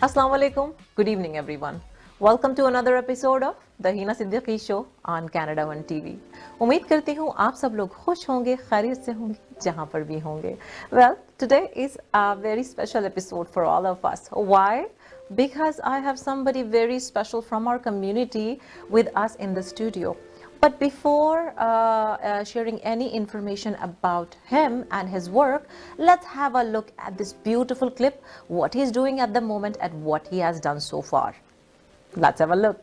Assalamu alaikum. Good evening, everyone. Welcome to another episode of the Heena Siddiqi show on Canada One TV. उम्मीद करती हूँ आप सब लोग खुश होंगे, खैरियत से होंगे, जहाँ पर भी होंगे. Well, today is a very special episode for all of us. Why? Because I have somebody very special from our community with us in the studio. But before sharing any information about him and his work, let's have a look at this beautiful clip, what he's doing at the moment and what he has done so far. Let's have a look.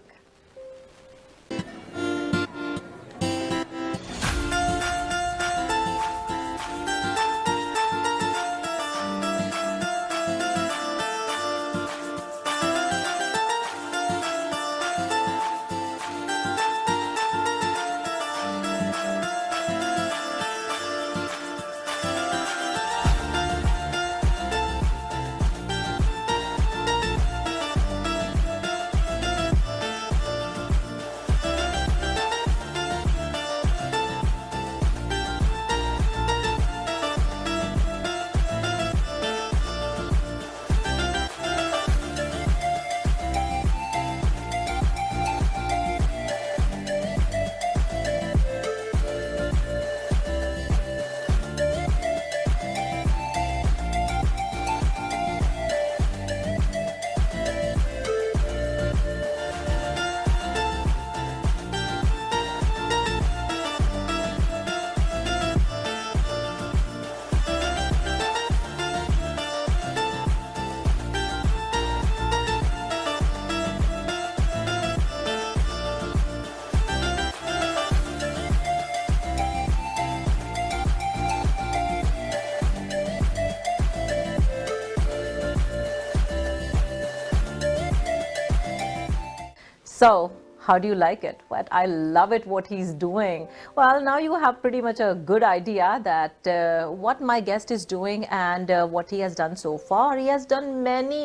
So, how do you like it? What I love it, what he's doing. Well, now you have pretty much a good idea that what my guest is doing and what he has done so far. He has done many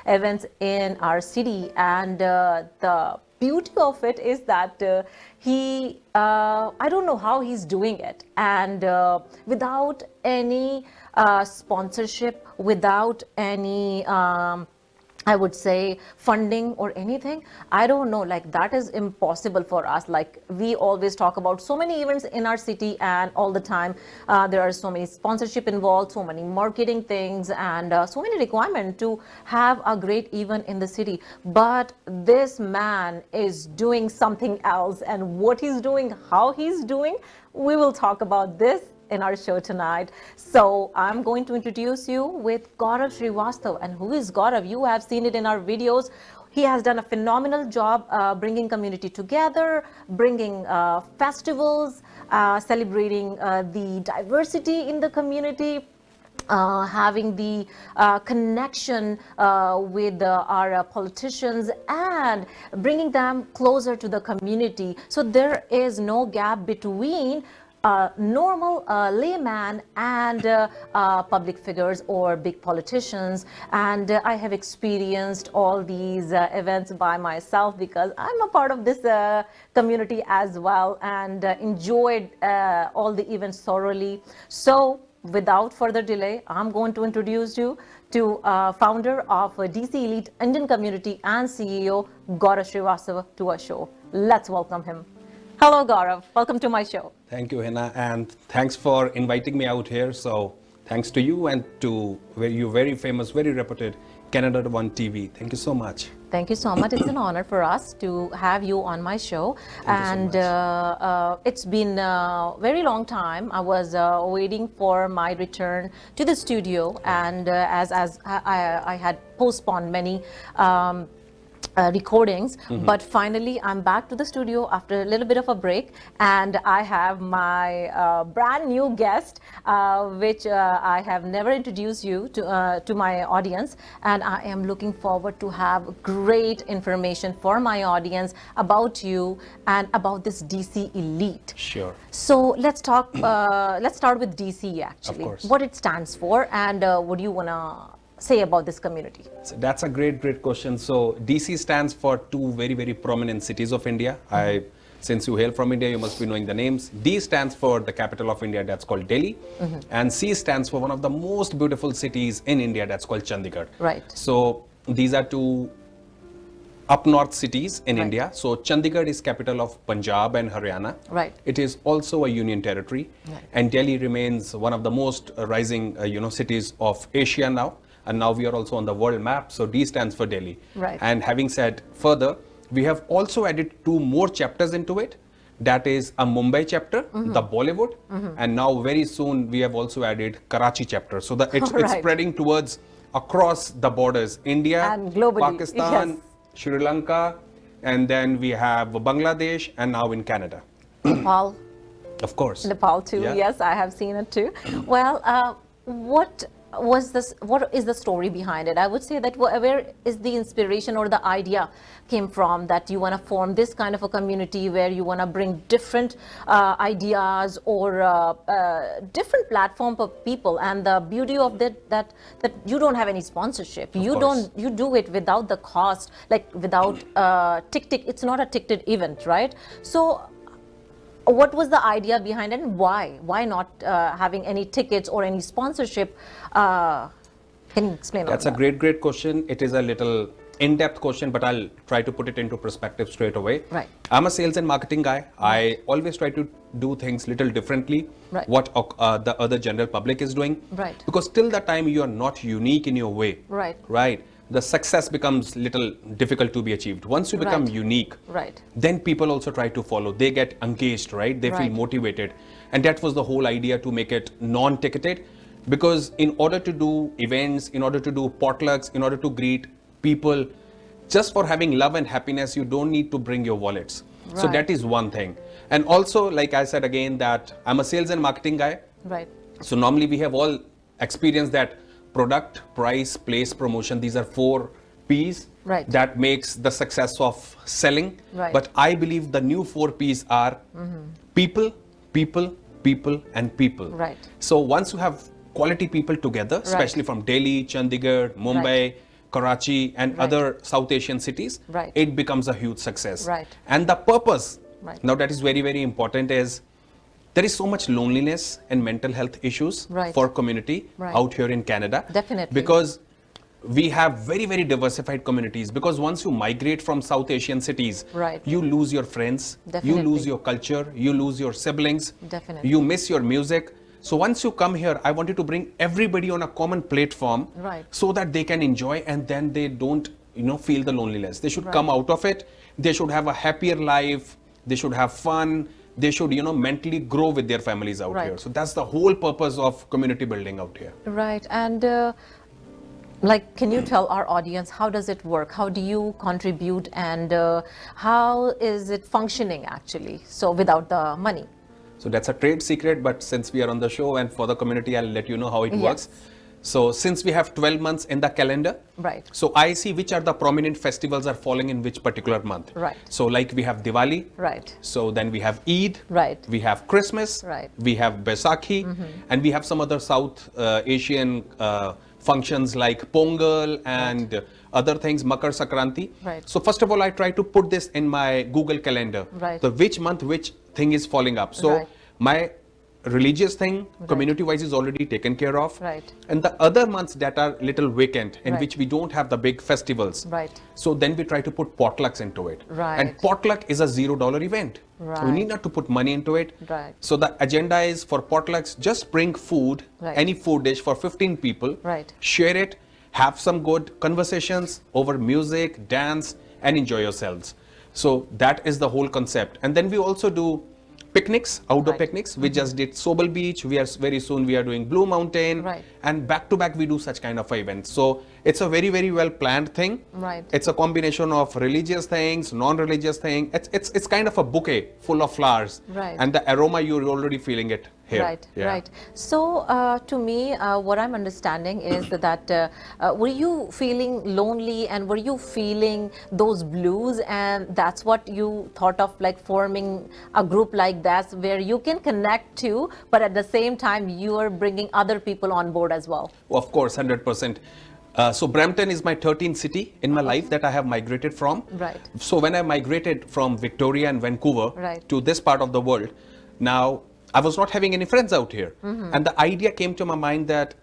events in our city, and the beauty of it is that I don't know how he's doing it, and without any sponsorship, without any I would say funding or anything. I don't know, like that is impossible for us. Like we always talk about so many events in our city, and all the time there are so many sponsorship involved, so many marketing things, and so many requirements to have a great event in the city. But this man is doing something else, and what he's doing, how he's doing, we will talk about this in our show tonight. So I'm going to introduce you with Gaurav Shrivastava. And who is Gaurav? You have seen it in our videos. He has done a phenomenal job bringing community together, bringing festivals, celebrating the diversity in the community, having the connection with our politicians and bringing them closer to the community. So there is no gap between normal layman and public figures or big politicians. And I have experienced all these events by myself because I'm a part of this community as well, and enjoyed all the events thoroughly. So without further delay, I'm going to introduce you to founder of DC Elite Indian Community and CEO Gaurav Shrivastava to our show. Let's welcome him. Hello Gaurav, welcome to my show. Thank you, Heena, and thanks for inviting me out here. So thanks to you and to your very famous, very reputed Canada One TV. Thank you so much. Thank you so much. It's an honor for us to have you on my show. Thank you so much. It's been a very long time. I was waiting for my return to the studio, and as I had postponed many recordings, but finally I'm back to the studio after a little bit of a break, and I have my brand new guest, which I have never introduced you to my audience, and I am looking forward to have great information for my audience about you and about this DC Elite. Sure. So let's talk. Let's start with DC actually. Of course. What it stands for, and what do you wanna say about this community? So that's a great question. So DC stands for two very prominent cities of India. Since you hail from India, you must be knowing the names. D stands for the capital of India, that's called Delhi. And C stands for one of the most beautiful cities in India, that's called Chandigarh. Right. So these are two up north cities in India. So Chandigarh is capital of Punjab and Haryana. Right. It is also a union territory. Right. And Delhi remains one of the most rising cities of Asia now. And now we are also on the world map. So D stands for Delhi. Right. And having said further, we have also added two more chapters into it. That is a Mumbai chapter, the Bollywood, and now very soon we have also added Karachi chapter. So that it's Right. spreading towards across the borders, India, And globally, Pakistan, yes. Sri Lanka, and then we have Bangladesh, and now in Canada. Nepal. Of course. Nepal too. Yeah. Yes, I have seen it too. Well, what is the story behind it? I would say that where is the inspiration or the idea came from, that you want to form this kind of a community where you want to bring different ideas or different platform for people, and the beauty of that you don't have any sponsorship. You do it without the cost, like without tick. It's not a ticketed event, right? So what was the idea behind it, and why? Why not having any tickets or any sponsorship? Can you explain? That's a great question. It is a little in-depth question, but I'll try to put it into perspective straight away. Right. I'm a sales and marketing guy. I always try to do things little differently. Right. What the other general public is doing. Right. Because till the time you are not unique in your way. Right. Right. The success becomes little difficult to be achieved. Once you become Right. unique, Right. then people also try to follow. They get engaged, right? They feel Right. motivated. And that was the whole idea, to make it non-ticketed. Because in order to do events, in order to do potlucks, in order to greet people, just for having love and happiness, you don't need to bring your wallets. So Right. that is one thing. And also, like I said again, that I'm a sales and marketing guy. Right. So normally we have all experienced that product, price, place, promotion. These are 4 P's Right. that makes the success of selling. Right. But I believe the new 4 P's are people, people, people, and people. Right. So once you have quality people together, especially from Delhi, Chandigarh, Mumbai, Right. Karachi, and Right. other South Asian cities, Right. it becomes a huge success. Right. And the purpose, Right. now that is very important, is there is so much loneliness and mental health issues Right. for community Right. out here in Canada. Definitely. Because we have very diversified communities. Because once you migrate from South Asian cities, Right. you lose your friends, Definitely. you lose your culture, you lose your siblings, Definitely. you miss your music. So once you come here, I wanted to bring everybody on a common platform, Right. so that they can enjoy, and then they don't feel the loneliness. They should Right. come out of it. They should have a happier life. They should have fun. They should mentally grow with their families out Right. here. So that's the whole purpose of community building out here. Right. And can you tell our audience, how does it work? How do you contribute, and how is it functioning actually? So without the money. So that's a trade secret, but since we are on the show and for the community, I'll let you know how it Yes. works. So since we have 12 months in the calendar, Right. so I see which are the prominent festivals are falling in which particular month. Right. So like we have Diwali. Right. So then we have Eid. Right. We have Christmas. Right. We have Baisakhi. And we have some other South Asian functions like Pongal and other things, Makar Sankranti. Right. So first of all, I try to put this in my Google Calendar. Right. So which month, which thing is falling up. So Right. my religious thing, community-wise, is already taken care of. Right. And the other months that are little vacant, in Right. which we don't have the big festivals. Right. So then we try to put potlucks into it. Right. And potluck is a $0 event. Right. We need not to put money into it. Right. So the agenda is for potlucks, just bring food, Right. any food dish for 15 people. Right. Share it, have some good conversations over music, dance, and enjoy yourselves. So that is the whole concept. And then we also do picnics, outdoor Right. picnics. We just did Sobel Beach. Very soon we are doing Blue Mountain. Right. And back to back we do such kind of events. So it's a very well planned thing. Right. It's a combination of religious things, non-religious things. It's kind of a bouquet full of flowers. Right. And the aroma, you're already feeling it here. Right, Yeah. right. So, to me, what I'm understanding is that were you feeling lonely and were you feeling those blues, and that's what you thought of, like forming a group like that where you can connect to, but at the same time you are bringing other people on board as well. Of course, 100%. So Brampton is my 13th city in my life that I have migrated from. Right. So when I migrated from Victoria and Vancouver Right. to this part of the world, now I was not having any friends out here. And the idea came to my mind that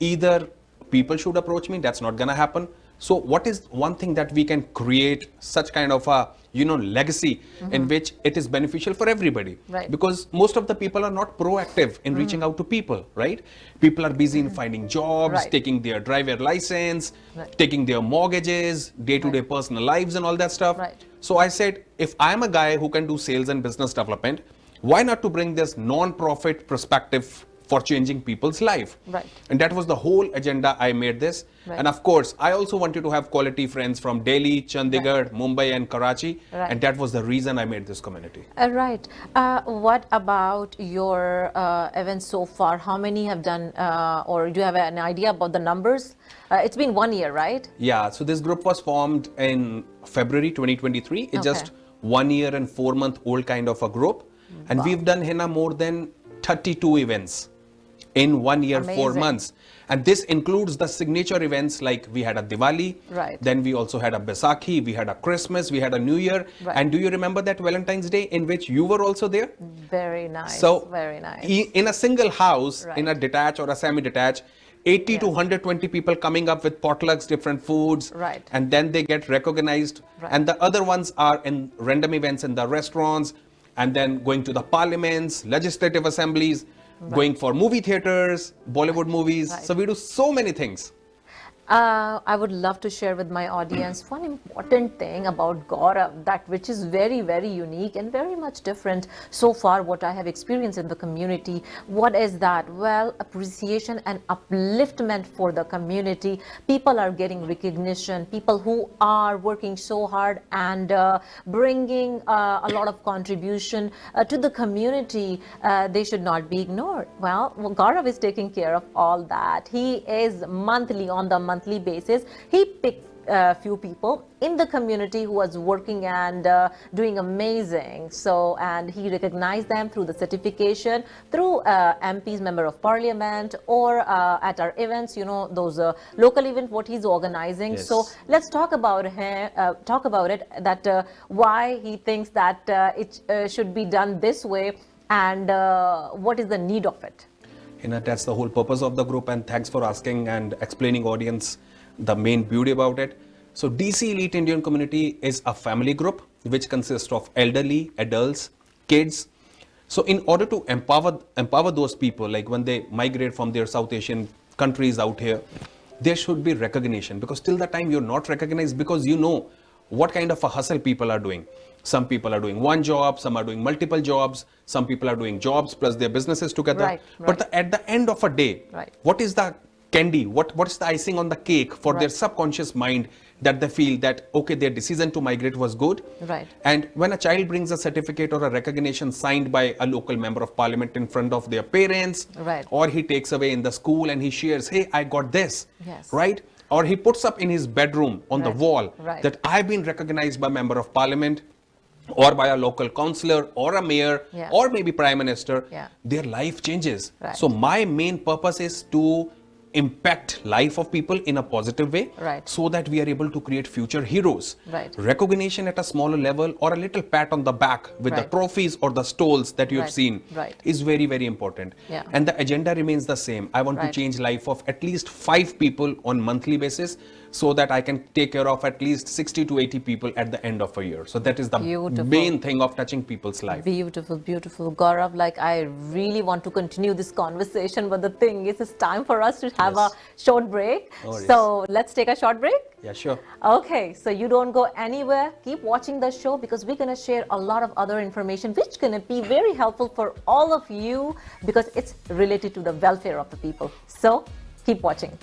either people should approach me, that's not gonna happen. So what is one thing that we can create such kind of a, legacy in which it is beneficial for everybody? Right. Because most of the people are not proactive in reaching out to people, right? People are busy in finding jobs, Right. taking their driver license, Right. taking their mortgages, day-to-day personal lives and all that stuff. Right. So I said, if I'm a guy who can do sales and business development, why not to bring this non-profit perspective for changing people's life? Right. And that was the whole agenda I made this. Right. And of course, I also wanted to have quality friends from Delhi, Chandigarh, Mumbai and Karachi. Right. And that was the reason I made this community. Right. What about your events so far? How many have done, or do you have an idea about the numbers? It's been 1 year, right? Yeah, so this group was formed in February 2023. It's Okay. just 1 year and 4 month old kind of a group. And Wow. we've done Heena more than 32 events in 1 year, 4 Amazing. months. And this includes the signature events like we had a Diwali, Right. then we also had a Baisakhi, we had a Christmas, we had a New Year. Right. And do you remember that Valentine's Day in which you were also there? Very nice. So very nice. in a single house, Right. in a detached or a semi-detached, 80 to Yes. 120 people coming up with potlucks, different foods, Right. and then they get recognized. Right. And the other ones are in random events in the restaurants, and then going to the parliaments, legislative assemblies, going for movie theaters, Bollywood movies. Right. So we do so many things. I would love to share with my audience one important thing about Gaurav, that which is very unique and very much different so far what I have experienced in the community. What is that? Well, appreciation and upliftment for the community. People are getting recognition. People who are working so hard and bringing a lot of contribution to the community, they should not be ignored. Well, Gaurav is taking care of all that. He is monthly on the monthly basis. He picked a few people in the community who was working and doing amazing. So, and he recognized them through the certification, through MPs, Member of Parliament, or at our events, those local events, what he's organizing. Yes. So let's talk about him, that why he thinks that it should be done this way, and what is the need of it. That's the whole purpose of the group, and thanks for asking and explaining audience the main beauty about it. So DC Elite Indian Community is a family group which consists of elderly, adults, kids. So in order to empower those people, like when they migrate from their South Asian countries out here, there should be recognition, because till the time you're not recognized, because you know what kind of a hustle people are doing. Some people are doing one job, some are doing multiple jobs, some people are doing jobs plus their businesses together. Right, But right. at the end of a day, Right. what is the candy? What's the icing on the cake for their Right. subconscious mind, that they feel that, okay, their decision to migrate was good. Right. And when a child brings a certificate or a recognition signed by a local member of parliament in front of their parents, Right. or he takes away in the school and he shares, hey, I got this, Yes. right? Or he puts up in his bedroom on the Right. wall Right. that I've been recognized by member of parliament, or by a local councillor or a mayor, Yeah. or maybe prime minister. Yeah. Their life changes. Right. So my main purpose is to impact life of people in a positive way, Right. so that we are able to create future heroes. Right. Recognition at a smaller level, or a little pat on the back with the Right. trophies or the stoles that you have Right. seen, Right. is very important. Yeah. And the agenda remains the same. I want Right. to change life of at least 5 people on monthly basis, so that I can take care of at least 60 to 80 people at the end of a year. So that is the Beautiful. main thing of touching people's life. Beautiful, beautiful. Gaurav, like I really want to continue this conversation, but the thing is, it's time for us to have have a short break. Oh, So let's take a short break. Yeah, sure. Okay, so you don't go anywhere. Keep watching the show because we're going to share a lot of other information which is going to be very helpful for all of you because it's related to the welfare of the people. So keep watching.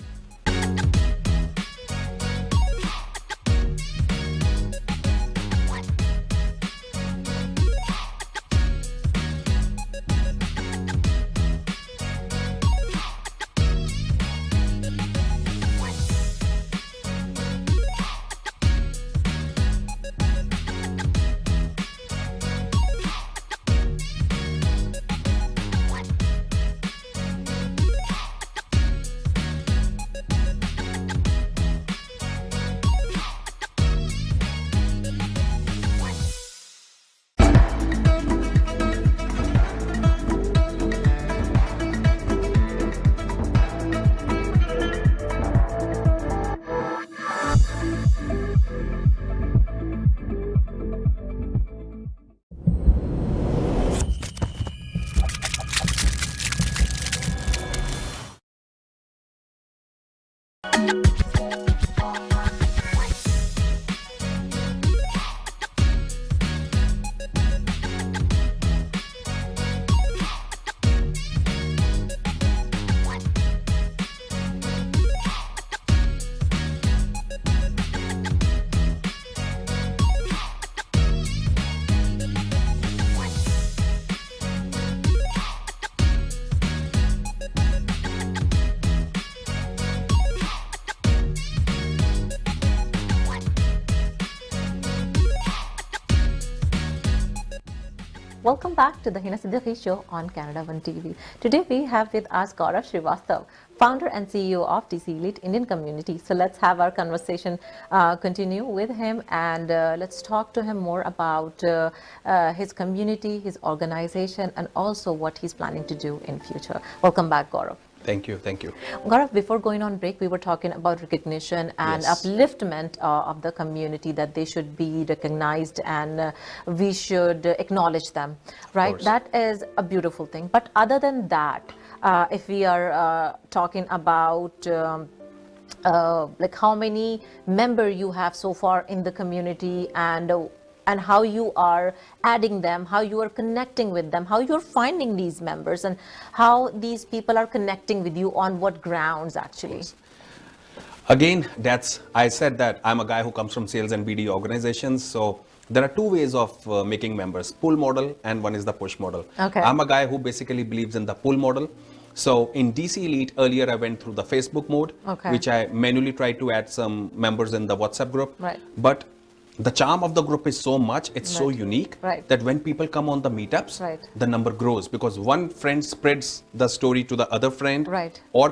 Welcome back to the Heena Siddiqi show on Canada 1 TV. Today we have with us Gaurav Shrivastava, founder and CEO of DC Elite Indian Community. So let's have our conversation continue with him and let's talk to him more about his community, his organization and also what he's planning to do in future. Welcome back, Gaurav. Thank you, thank you. Gaurav, before going on break, we were talking about recognition and upliftment of the community, that they should be recognized and we should acknowledge them, right? That is a beautiful thing. But other than that, if we are talking about like how many members you have so far in the community and how you are adding them, how you are connecting with them, how you're finding these members and how these people are connecting with you on what grounds actually. Again, I said that I'm a guy who comes from sales and BD organizations. So there are two ways of making members, pull model and one is the push model. Okay. I'm a guy who basically believes in the pull model. So in DC Elite, earlier I went through the Facebook mode, which I manually tried to add some members in the WhatsApp group. Right. But the charm of the group is so much, it's so unique that when people come on the meetups, the number grows because one friend spreads the story to the other friend or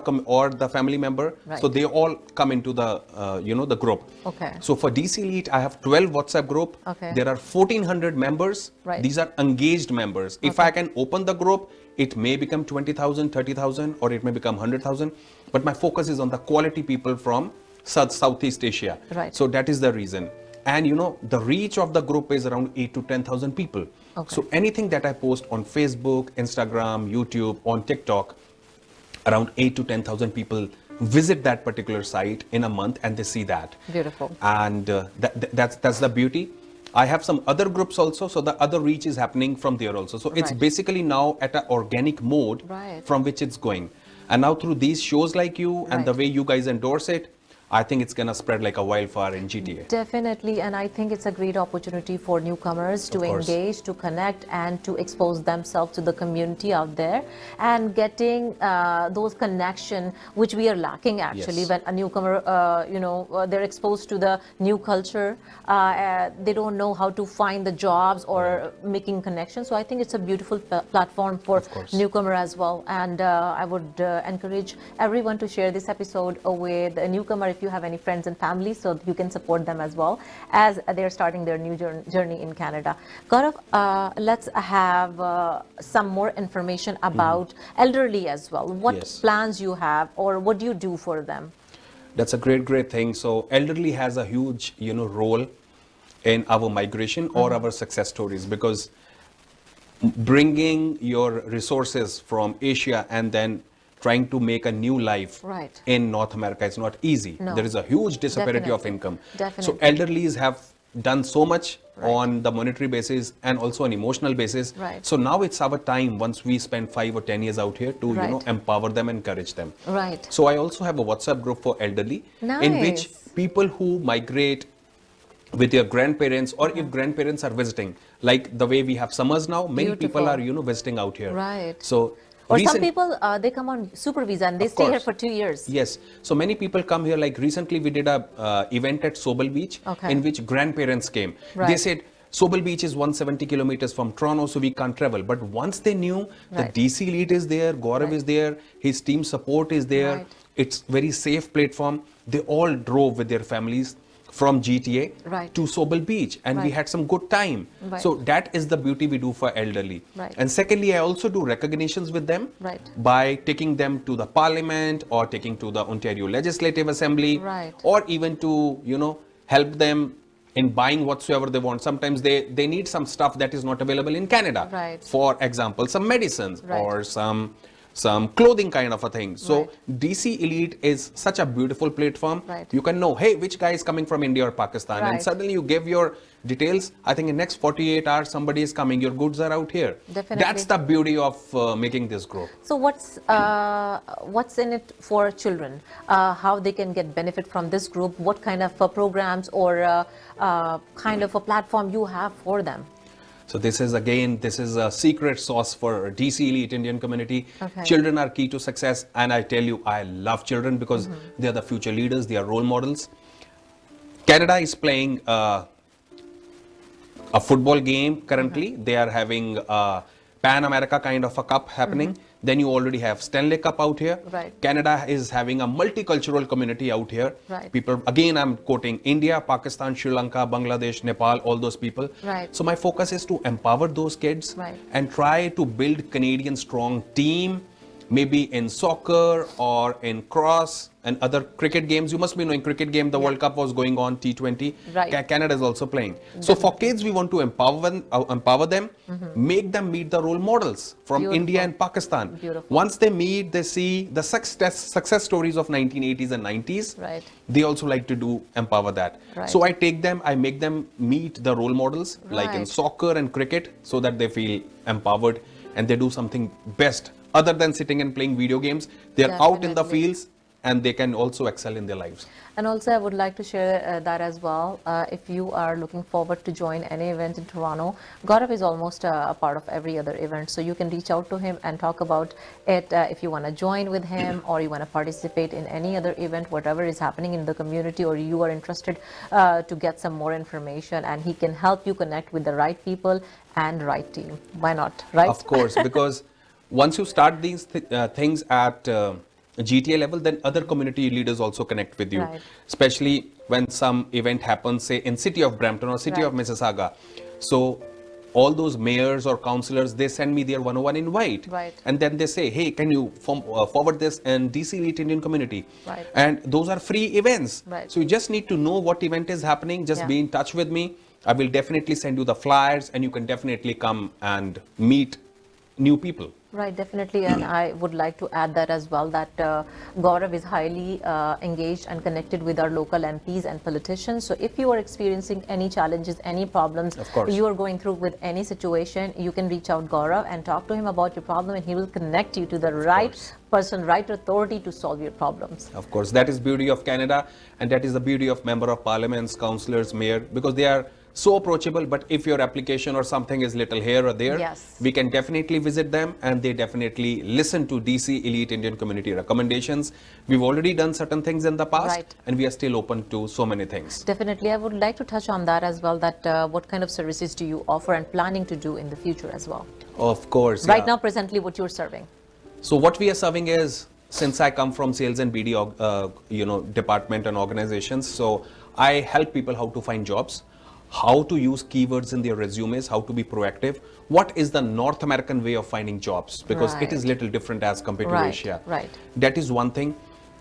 the family member. So they all come into the, the group. Okay. So for DC Elite, I have 12 WhatsApp group. Okay. There are 1,400 members. These are engaged members. If I can open the group, it may become 20,000, 30,000, or it may become 100,000. But my focus is on the quality people from Southeast Asia. So that is the reason. And the reach of the group is around 8 to 10,000 people. So anything that I post on Facebook, Instagram, YouTube, on TikTok, around 8 to 10,000 people visit that particular site in a month and they see that. Beautiful. And that's the beauty. I have some other groups also, so the other reach is happening from there also. So it's basically now at an organic mode from which it's going. And now through these shows like you and the way you guys endorse it, I think it's going to spread like a wildfire in GTA. Definitely, and I think it's a great opportunity for newcomers to engage, to connect, and to expose themselves to the community out there, and getting those connection which we are lacking actually when a newcomer, they're exposed to the new culture, they don't know how to find the jobs or making connections. So I think it's a beautiful platform for newcomer as well, and I would encourage everyone to share this episode with a newcomer if you have any friends and family, so you can support them as well as they're starting their new journey in Canada. Gaurav, let's have some more information about elderly as well. What plans you have or what do you do for them? That's a great thing. So elderly has a huge, role in our migration or our success stories, because bringing your resources from Asia and then trying to make a new life Right. in North America is not easy. No. There is a huge disparity of Definitely. income. Definitely. So elderlies have done so much Right. on the monetary basis and also on emotional basis. Right. So now it's our time, once we spend 5 or 10 years out here, to Right. empower them, encourage them. Right. So I also have a WhatsApp group for elderly, in which Nice. people who migrate with their grandparents, or if grandparents are visiting, like the way we have summers now, many people Beautiful. are visiting out here. Right. So Or some recent- people, they come on super visa and they Of stay here course. for 2 years. Yes. So many people come here. Like recently, we did a event at Sobel Beach, Okay. in which grandparents came. They Right. said Sobel Beach is 170 kilometers from Toronto, so we can't travel. But once they knew the Right. DC lead is there, Gaurav Right. is there, his team support is there, Right. it's very safe platform. They all drove with their families from GTA Right. to Sobel Beach, and we Right. had some good time. Right. So that is the beauty we do for elderly. Right. And secondly, I also do recognitions with them Right. by taking them to the parliament or taking to the Ontario Legislative Assembly, Right. or even to help them in buying whatsoever they want. Sometimes they need some stuff that is not available in Canada. Right. For example, some medicines Right. or some clothing kind of a thing. So Right. DC Elite is such a beautiful platform. Right. You can know, hey, which guy is coming from India or Pakistan, and Right. suddenly you give your details. I think in next 48 hours somebody is coming. Your goods are out here. Definitely. That's the beauty of making this grow. So what's in it for children? How they can get benefit from this group? What kind of programs or kind of a platform you have for them? So this is a secret sauce for DC Elite Indian community. Okay. Children are key to success, and I tell you, I love children because they are the future leaders, they are role models. Canada is playing a football game currently. They are having a Pan America kind of a cup happening. Then you already have Stanley Cup out here. Right. Canada is having a multicultural community out here. Right. People, again, I'm quoting India, Pakistan, Sri Lanka, Bangladesh, Nepal, all those people. Right. So my focus is to empower those kids, Right. and try to build Canadian strong team, maybe in soccer or in cross and other cricket games. You must be knowing cricket game. The World Cup was going on, T20. Right. Canada is also playing. So for kids, we want to empower them, make them meet the role models from Beautiful. India and Pakistan. Beautiful. Once they meet, they see the success stories of 1980s and 90s. Right. They also like to empower that. Right. So I take them, I make them meet the role models, like in Right. soccer and cricket, so that they feel empowered and they do something best other than sitting and playing video games. They're out in the Definitely. fields, and they can also excel in their lives. And also, I would like to share that as well. If you are looking forward to join any event in Toronto, Gaurav is almost a part of every other event. So you can reach out to him and talk about it if you want to join with him, or you want to participate in any other event, whatever is happening in the community, or you are interested to get some more information, and he can help you connect with the right people and right team. Why not, right? Of course, because once you start these things at GTA level, then other community leaders also connect with you. Right. Especially when some event happens, say in city of Brampton or city of Right. Mississauga. So all those mayors or councillors, they send me their 101 invite. Right. And then they say, hey, can you forward this in DC Elite Indian community? Right. And those are free events. Right. So you just need to know what event is happening. Just Yeah. be in touch with me. I will definitely send you the flyers, and you can definitely come and meet new people. Right, definitely, and I would like to add that as well, that Gaurav is highly engaged and connected with our local MPs and politicians. So if you are experiencing any challenges, any problems, Of course. you are going through with any situation, you can reach out Gaurav and talk to him about your problem, and he will connect you to the right course. person, right authority to solve your problems. Of course, that is beauty of Canada, and that is the beauty of member of parliaments, councillors, mayor, because they are so approachable. But if your application or something is little here or there, Yes. we can definitely visit them, and they definitely listen to DC Elite Indian community recommendations. We've already done certain things in the past, Right. and we are still open to so many things. Definitely, I would like to touch on that as well, that what kind of services do you offer and planning to do in the future as well? Of course. Right yeah. now, presently, what you're serving? So what we are serving is, since I come from sales and BD, department and organizations, so I help people how to find jobs, how to use keywords in their resumes, how to be proactive. What is the North American way of finding jobs? Because it is Right. little different as compared to Right, Asia. right. That is one thing.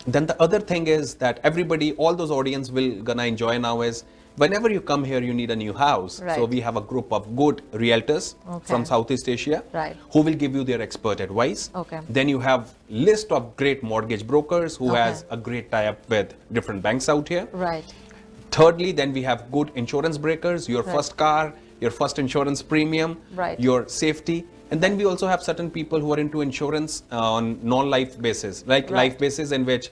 Then the other thing is that everybody, all those audience will gonna enjoy now is, whenever you come here, you need a new house. Right. So we have a group of good realtors from Southeast Asia Right. who will give you their expert advice. Okay. Then you have list of great mortgage brokers who has a great tie-up with different banks out here. Right. Thirdly, then we have good insurance breakers, your first car, your first insurance premium, Right. your safety. And then we also have certain people who are into insurance on non-life basis, like life basis in which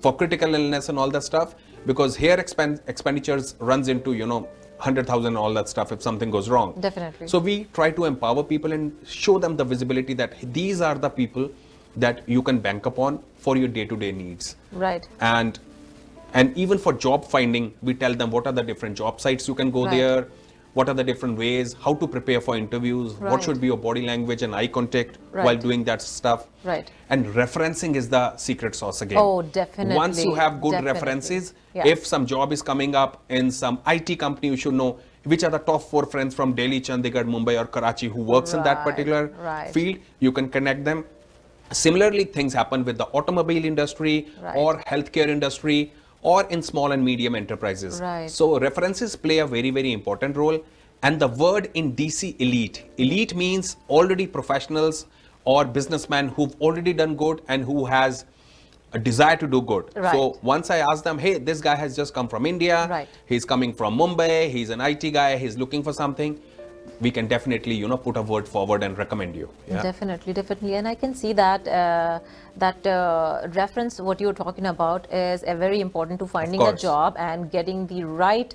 for critical illness and all that stuff, because here expenditures runs into, 100,000 all that stuff if something goes wrong. Definitely. So we try to empower people and show them the visibility that these are the people that you can bank upon for your day-to-day needs. Right. And even for job finding, we tell them what are the different job sites you can go Right. there, what are the different ways, how to prepare for interviews, Right. what should be your body language and eye contact Right. while doing that stuff. Right. And referencing is the secret sauce again. Oh, definitely. Once you have good Definitely. references, Yeah. if some job is coming up in some IT company, you should know which are the top 4 friends from Delhi, Chandigarh, Mumbai or Karachi who works in that Right, particular right. field. You can connect them. Similarly, things happen with the automobile industry Right. or healthcare industry or in small and medium enterprises. Right. So references play a very, very important role. And the word in DC, elite. Elite means already professionals or businessmen who've already done good and who has a desire to do good. Right. So once I ask them, hey, this guy has just come from India. Right. He's coming from Mumbai. He's an IT guy. He's looking for something. We can definitely, put a word forward and recommend you. Yeah. Definitely, and I can see that reference what you're talking about is very important to finding a course. job and getting the right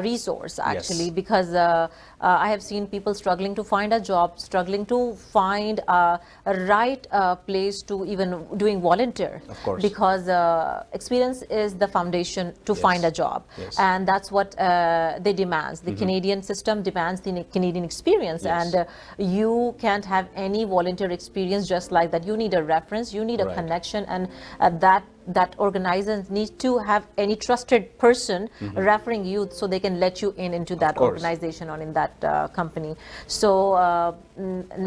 resource actually, Yes. because I have seen people struggling to find a job, struggling to find a right place to even doing volunteer. Of course. Because experience is the foundation to find a job, Yes. and that's what they demands. The Canadian system demands the Canadian experience, Yes. and you can't have any volunteer experience just like that. You need a reference, you need a Right. connection, and that organizer needs to have any trusted person referring you so they can let you into that course. organization or in that company. So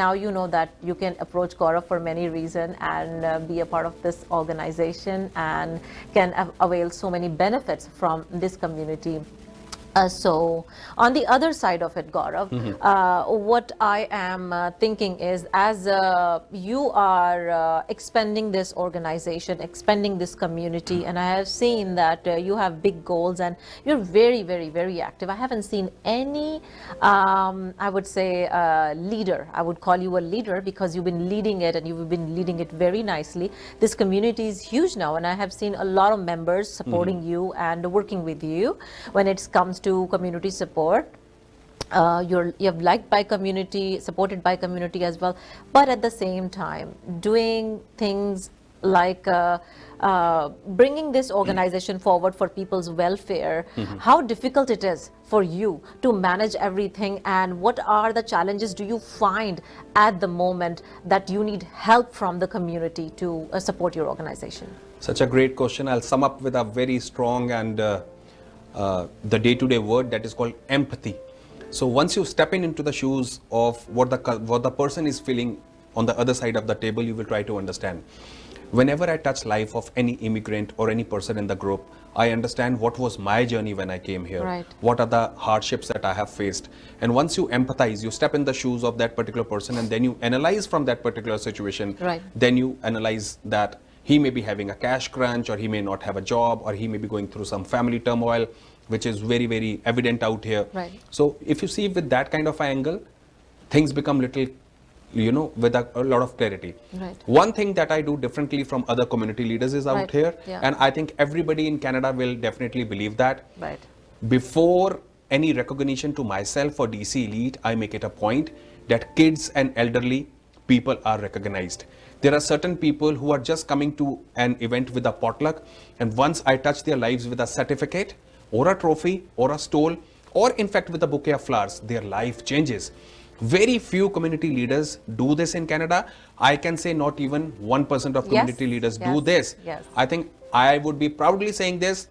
now you know that you can approach Gaurav for many reasons and be a part of this organization and can avail so many benefits from this community. So on the other side of it, Gaurav, what I am thinking is, as you are expanding this organization, expanding this community, and I have seen that you have big goals and you're very, very, very active. I haven't seen any, I would say, leader. I would call you a leader because you've been leading it and you've been leading it very nicely. This community is huge now, and I have seen a lot of members supporting you and working with you when it comes to community support. You're liked by community, supported by community as well, but at the same time doing things like bringing this organization forward for people's welfare. How difficult it is for you to manage everything, and what are the challenges do you find at the moment that you need help from the community to support your organization? Such a great question. I'll sum up with a very strong and the day-to-day word that is called empathy. So once you step into the shoes of what the person is feeling on the other side of the table, you will try to understand. Whenever I touch life of any immigrant or any person in the group, I understand what was my journey when I came here. Right. What are the hardships that I have faced? And once you empathize, you step in the shoes of that particular person, and then you analyze from that particular situation. Right. Then you analyze that he may be having a cash crunch, or he may not have a job, or he may be going through some family turmoil, which is very, very evident out here. Right. So if you see with that kind of angle, things become little, with a lot of clarity. Right. One thing that I do differently from other community leaders is out Right. here, Yeah. and I think everybody in Canada will definitely believe that. Right. Before any recognition to myself for DC Elite, I make it a point that kids and elderly people are recognized. There are certain people who are just coming to an event with a potluck, and once I touch their lives with a certificate or a trophy or a stole, or in fact with a bouquet of flowers, their life changes. Very few community leaders do this in Canada. I can say not even 1% of community leaders do this. Yes. I think I would be proudly saying this.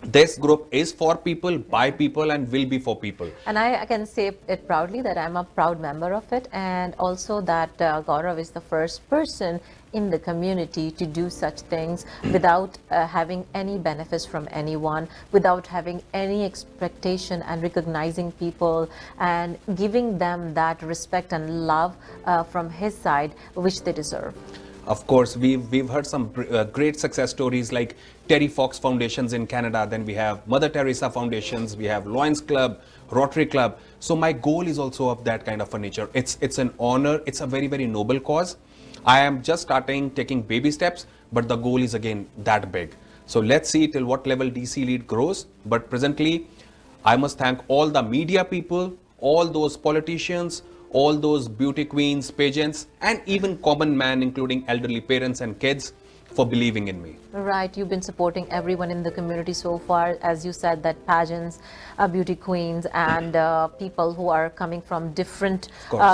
This group is for people, by people, and will be for people. And I can say it proudly that I'm a proud member of it, and also that Gaurav is the first person in the community to do such things without having any benefits from anyone, without having any expectation, and recognizing people and giving them that respect and love from his side, which they deserve. Of course, we've heard some great success stories like Terry Fox Foundations in Canada. Then we have Mother Teresa Foundations. We have Lions Club, Rotary Club. So my goal is also of that kind of a nature. It's an honor. It's a very, very noble cause. I am just starting taking baby steps, but the goal is again that big. So let's see till what level DC Elite grows. But presently, I must thank all the media people, all those politicians, all those beauty queens, pageants, and even common man, including elderly parents and kids, for believing in me. Right, you've been supporting everyone in the community so far, as you said, that pageants, beauty queens, and people who are coming from different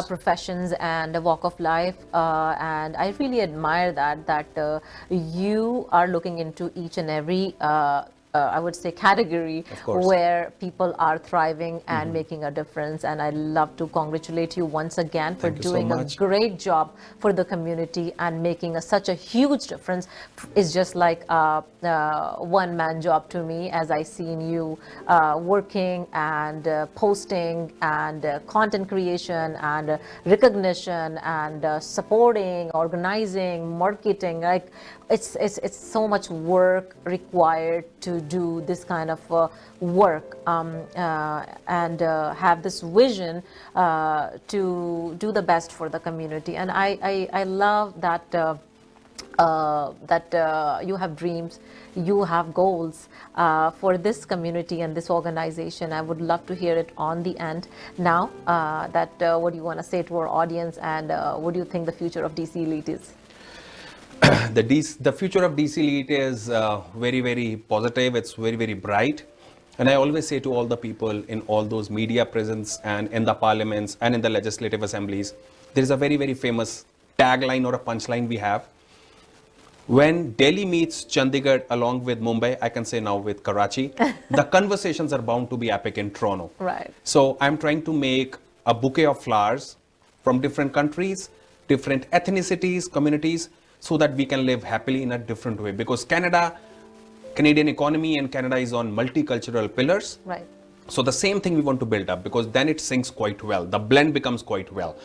professions and walk of life. And I really admire that you are looking into each and every I would say category where people are thriving and making a difference. And I love to congratulate you once again for doing a great job for the community and making such a huge difference. It's just like a one-man job to me, as I seen you working and posting and content creation and recognition and supporting, organizing, marketing. Like it's so much work required to do this kind of work and have this vision to do the best for the community. And I love that you have dreams, you have goals for this community and this organization. I would love to hear it on the end now. What do you want to say to our audience, and what do you think the future of DC Elite is? The future of DC Elite is very, very positive. It's very, very bright. And I always say to all the people in all those media presence and in the parliaments and in the legislative assemblies, there is a very, very famous tagline or a punchline we have. When Delhi meets Chandigarh along with Mumbai, I can say now with Karachi, the conversations are bound to be epic in Toronto. Right. So I'm trying to make a bouquet of flowers from different countries, different ethnicities, communities, so that we can live happily in a different way. Because Canadian economy and Canada is on multicultural pillars. Right. So the same thing we want to build up, because then it syncs quite well. The blend becomes quite well.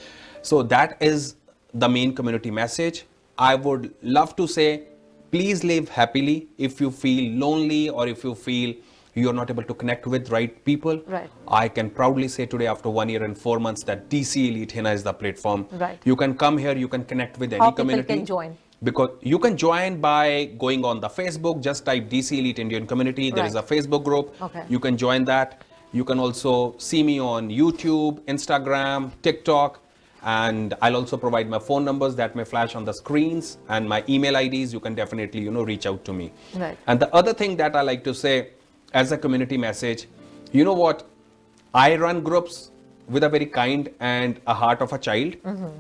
So that is the main community message. I would love to say, please live happily. If you feel lonely or if you feel you're not able to connect with right people, right, I can proudly say today, after 1 year and 4 months, that DC Elite Heena is the platform. Right. You can come here, you can connect with any community. How people can join? Because you can join by going on the Facebook, just type DC Elite Indian Community. There is a Facebook group. Okay. You can join that. You can also see me on YouTube, Instagram, TikTok, and I'll also provide my phone numbers that may flash on the screens and my email IDs. You can definitely, reach out to me. Right. And the other thing that I like to say as a community message, you know what? I run groups with a very kind and a heart of a child.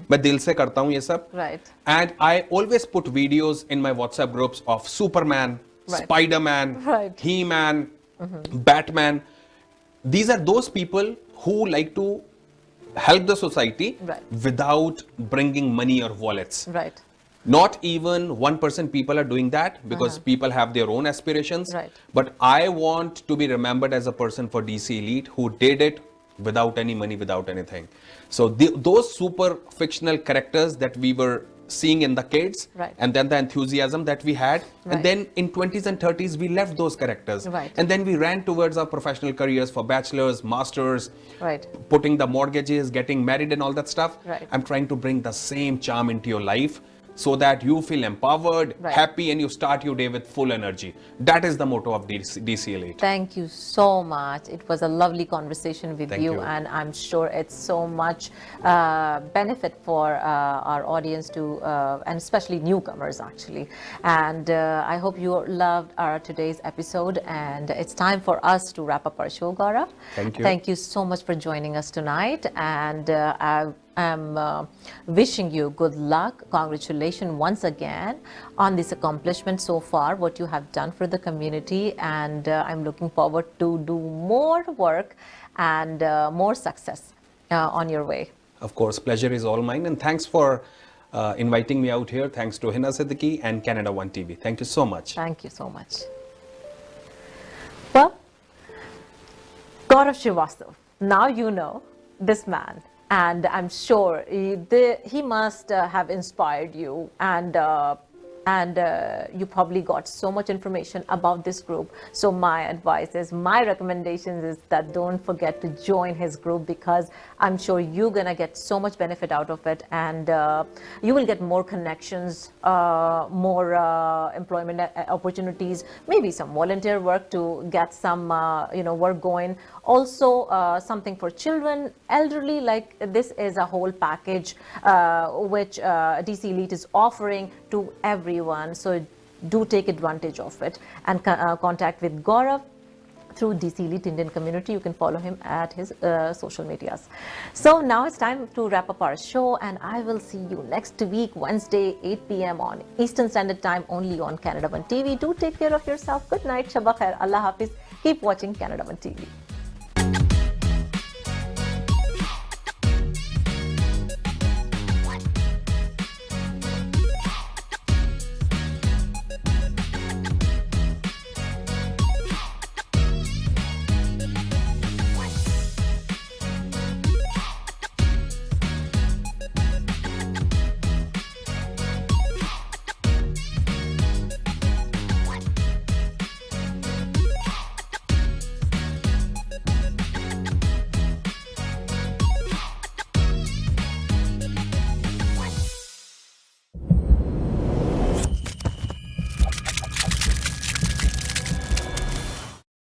मैं दिल से करता हूँ ये सब. Right. And I always put videos in my WhatsApp groups of Superman, Spider-Man, He-Man, Batman. These are those people who like to help the society without bringing money or wallets. Right. Not even 1% people are doing that, because people have their own aspirations. Right. But I want to be remembered as a person for DC Elite who did it without any money, without anything. So those super fictional characters that we were seeing in the kids, and then the enthusiasm that we had, and then in 20s and 30s we left those characters, and then we ran towards our professional careers for bachelors, masters, putting the mortgages, getting married and all that stuff. I'm trying to bring the same charm into your life, so that you feel empowered, happy, and you start your day with full energy. That is the motto of DC Elite. Thank you so much. It was a lovely conversation with you, and I'm sure it's so much benefit for our audience to, and especially newcomers actually. And I hope you loved our today's episode, and it's time for us to wrap up our show, Gaurav. Thank you. Thank you so much for joining us tonight, and I'm wishing you good luck. Congratulations once again on this accomplishment so far, what you have done for the community, and I'm looking forward to do more work and more success on your way. Of course, pleasure is all mine, and thanks for inviting me out here. Thanks to Heena Siddiqi and Canada One TV. Thank you so much. Thank you so much. Well, Gaurav Shrivastava, now you know this man, and I'm sure he must have inspired you, and you probably got so much information about this group. So my advice is, my recommendations is that don't forget to join his group, because I'm sure you're gonna get so much benefit out of it, and you will get more connections, more employment opportunities, maybe some volunteer work to get some work going. Also something for children, elderly, like this is a whole package which DC Elite is offering to everyone. So do take advantage of it, and contact with Gaurav through DC Elite Indian Community. You can follow him at his social medias. So now it's time to wrap up our show, and I will see you next week, Wednesday, 8 p.m. on Eastern Standard Time, only on Canada One TV. Do take care of yourself. Good night. Shabba khair. Allah Hafiz. Keep watching Canada One TV.